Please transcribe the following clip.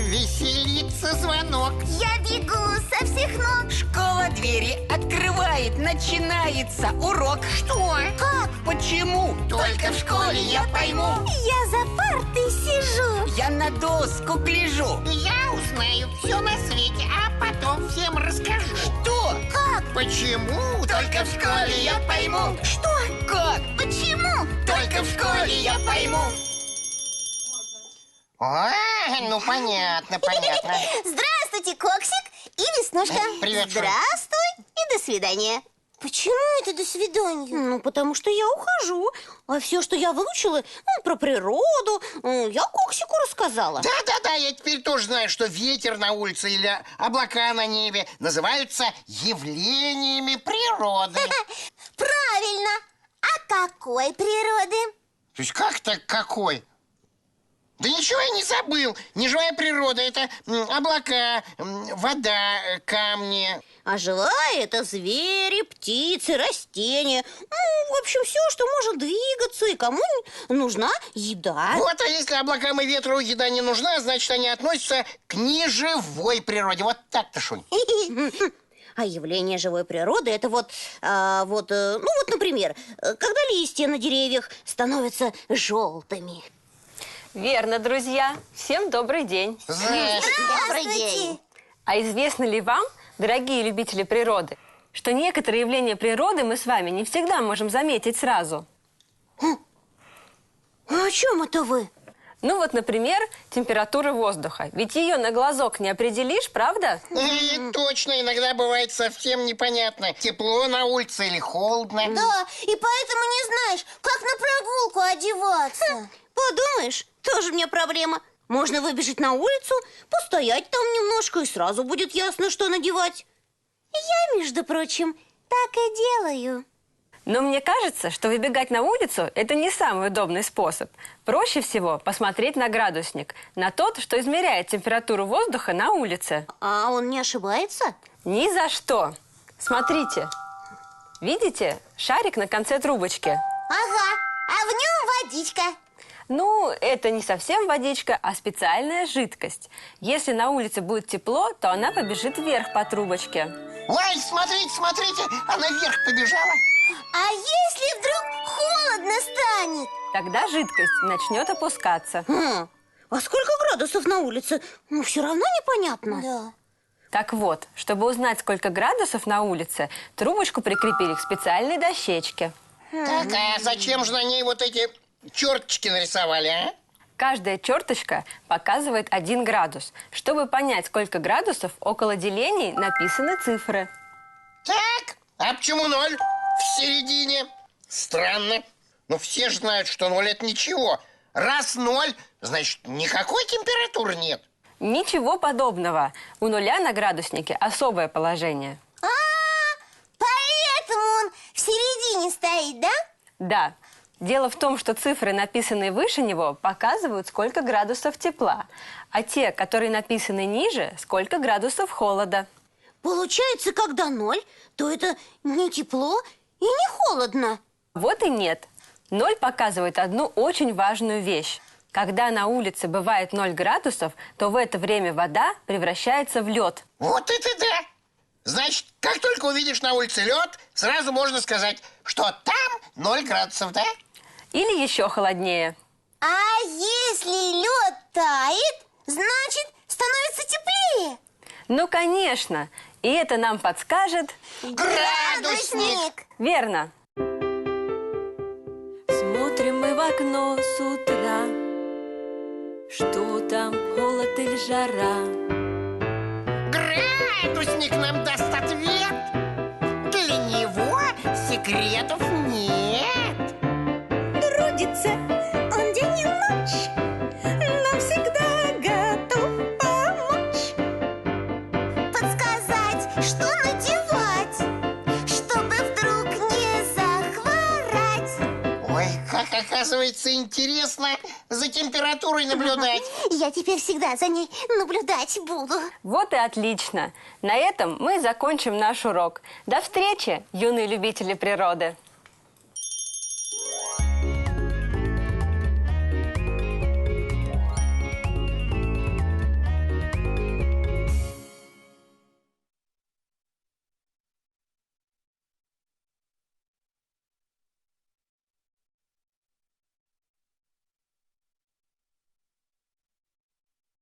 Веселится звонок. Я бегу со всех ног. Школа двери открывает, начинается урок. Что? Как? Почему? Только в школе я пойму. Я за партой сижу. Я на доску гляжу. Я узнаю все на свете, а потом всем расскажу. Что? Как? Почему? Только в школе я пойму. Что? Как? Почему? Только в школе я пойму. А, ну понятно. Здравствуйте, Коксик и Веснушка. Привет, Шуль. Здравствуй и до свидания. Почему это до свидания? Ну, потому что я ухожу. А все, что я выучила, про природу, я Коксику рассказала. Да, я теперь тоже знаю, что ветер на улице или облака на небе называются явлениями природы. Правильно. А какой природы? То есть как-то какой? Да ничего я не забыл. Неживая природа – это облака, вода, камни. А живая – это звери, птицы, растения. В общем, все, что может двигаться и кому нужна еда. Вот, а если облакам и ветру еда не нужна, значит, они относятся к неживой природе. Вот так-то, Шунь. А явление живой природы – это например, когда листья на деревьях становятся желтыми. Верно, друзья. Всем добрый день. Добрый день. А известно ли вам, дорогие любители природы, что некоторые явления природы мы с вами не всегда можем заметить сразу? А о чем это вы? Ну вот, например, температура воздуха. Ведь ее на глазок не определишь, правда? Точно, иногда бывает совсем непонятно, тепло на улице или холодно. Да, и поэтому не знаешь, как на прогулку одеваться. Подумаешь, тоже мне проблема. Можно выбежать на улицу, постоять там немножко, и сразу будет ясно, что надевать. Я, между прочим, так и делаю. Но мне кажется, что выбегать на улицу – это не самый удобный способ. Проще всего посмотреть на градусник, на тот, что измеряет температуру воздуха на улице. А он не ошибается? Ни за что. Смотрите. Видите? Шарик на конце трубочки. Ага, а в нем водичка. Ну, это не совсем водичка, а специальная жидкость. Если на улице будет тепло, то она побежит вверх по трубочке. Ой, смотрите, она вверх побежала. А если вдруг холодно станет? Тогда жидкость начнет опускаться. А сколько градусов на улице? Все равно непонятно. Да. Так вот, чтобы узнать, сколько градусов на улице, трубочку прикрепили к специальной дощечке. Так, а зачем же на ней вот эти черточки нарисовали, а? Каждая черточка показывает 1 градус. Чтобы понять, сколько градусов, около делений написаны цифры. Так, а почему 0 в середине? Странно. Но все же знают, что 0 – это ничего. Раз 0, значит, никакой температуры нет. Ничего подобного. У нуля на градуснике особое положение. Поэтому он в середине стоит, да? Да. Дело в том, что цифры, написанные выше него, показывают, сколько градусов тепла, а те, которые написаны ниже, сколько градусов холода. Получается, когда 0, то это не тепло и не холодно. Вот и нет. 0 показывает одну очень важную вещь. Когда на улице бывает 0 градусов, то в это время вода превращается в лед. Вот это да! Значит, как только увидишь на улице лед, сразу можно сказать, что там 0 градусов, да? Или еще холоднее. А если лед тает, значит, становится теплее. Ну, конечно. И это нам подскажет... Градусник! Верно. Смотрим мы в окно с утра, что там, холод или жара. Градусник нам даст ответ. Для него секретов нет. Трудится он день и ночь, нам всегда готов помочь. Подсказать, что надевать, чтобы вдруг не захворать. Ой, как оказывается интересно за температурой наблюдать. Я теперь всегда за ней наблюдать буду. Вот и отлично. На этом мы закончим наш урок. До встречи, юные любители природы!